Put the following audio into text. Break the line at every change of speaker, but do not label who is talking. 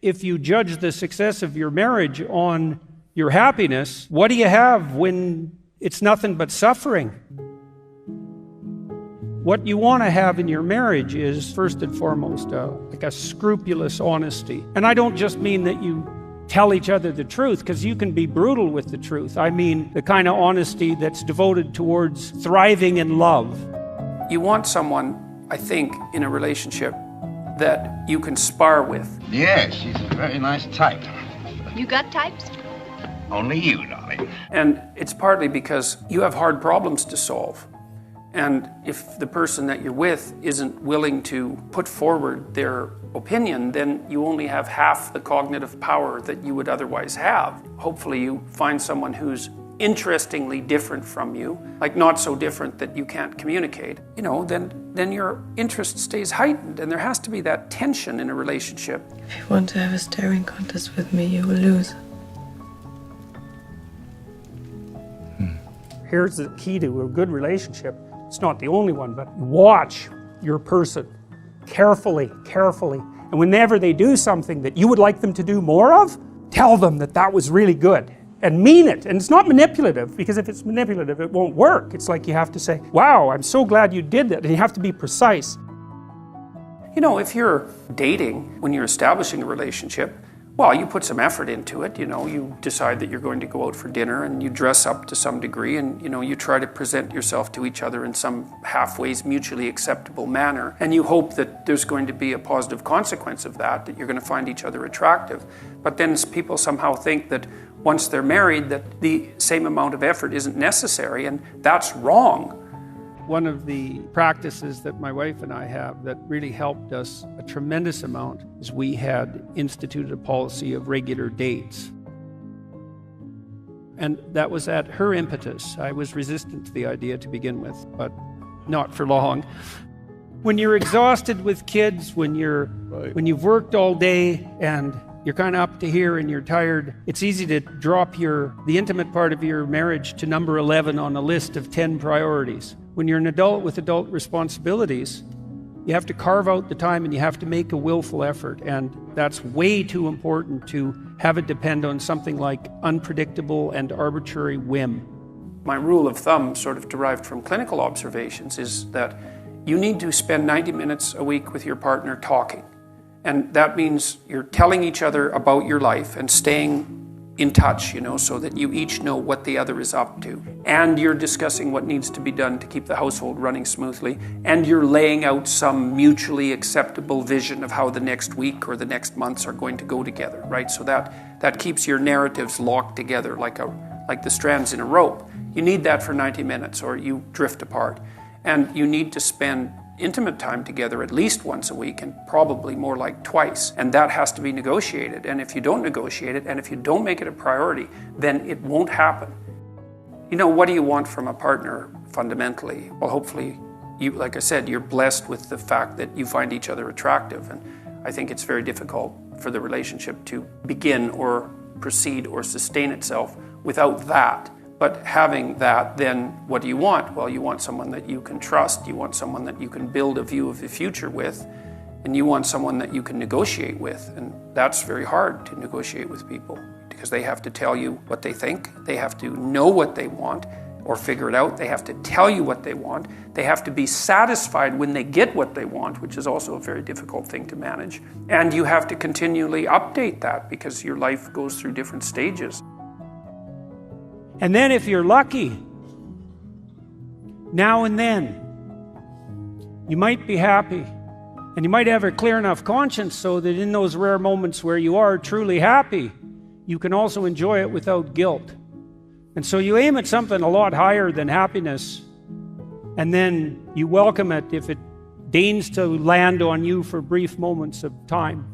If you judge the success of your marriage on your happiness, what do you have when it's nothing but suffering? What you want to have in your marriage is, first and foremost, like a scrupulous honesty. And I don't just mean that you tell each other the truth, because you can be brutal with the truth. I mean the kind of honesty that's devoted towards thriving in love. You want someone, I think, in a relationship that you can spar with.
Yes, she's a very nice type.
You got types?
Only you, darling.
And it's partly because you have hard problems to solve. And if the person that you're with isn't willing to put forward their opinion, then you only have half the cognitive power that you would otherwise have. Hopefully you find someone who's interestingly different from you, like not so different that you can't communicate, then your interest stays heightened, and there has to be that tension in a relationship.
If you want to have a staring contest with me, you will lose.
Here's the key to a good relationship. It's not the only one, but watch your person carefully. And whenever they do something that you would like them to do more of, tell them that that was really good. And mean it. And it's not manipulative, because if it's manipulative, it won't work. It's like you have to say, wow, I'm so glad you did that. And you have to be precise. If you're dating, when you're establishing a relationship, well, you put some effort into it. You decide that you're going to go out for dinner, and you dress up to some degree, and you try to present yourself to each other in some halfway mutually acceptable manner. And you hope that there's going to be a positive consequence of that you're going to find each other attractive. But then people somehow think that once they're married, that the same amount of effort isn't necessary, and that's wrong. One of the practices that my wife and I have that really helped us a tremendous amount is we had instituted a policy of regular dates. And that was at her impetus. I was resistant to the idea to begin with, but not for long. When you're exhausted with kids, when you've worked all day and you're kind of up to here and you're tired, it's easy to drop the intimate part of your marriage to number 11 on a list of 10 priorities. When you're an adult with adult responsibilities, you have to carve out the time and you have to make a willful effort, and that's way too important to have it depend on something like unpredictable and arbitrary whim. My rule of thumb, sort of derived from clinical observations, is that you need to spend 90 minutes a week with your partner talking. And that means you're telling each other about your life and staying in touch, so that you each know what the other is up to. And you're discussing what needs to be done to keep the household running smoothly. And you're laying out some mutually acceptable vision of how the next week or the next months are going to go together, right? So that keeps your narratives locked together like the strands in a rope. You need that for 90 minutes or you drift apart. And you need to spend intimate time together at least once a week, and probably more like twice. And that has to be negotiated. And if you don't negotiate it, and if you don't make it a priority, then it won't happen. What do you want from a partner fundamentally? Well, hopefully, like I said, you're blessed with the fact that you find each other attractive. And I think it's very difficult for the relationship to begin or proceed or sustain itself without that. But having that, then what do you want? Well, you want someone that you can trust. You want someone that you can build a view of the future with. And you want someone that you can negotiate with. And that's very hard to negotiate with people, because they have to tell you what they think. They have to know what they want or figure it out. They have to tell you what they want. They have to be satisfied when they get what they want, which is also a very difficult thing to manage. And you have to continually update that, because your life goes through different stages. And then if you're lucky, now and then, you might be happy. And you might have a clear enough conscience so that in those rare moments where you are truly happy, you can also enjoy it without guilt. And so you aim at something a lot higher than happiness, and then you welcome it if it deigns to land on you for brief moments of time.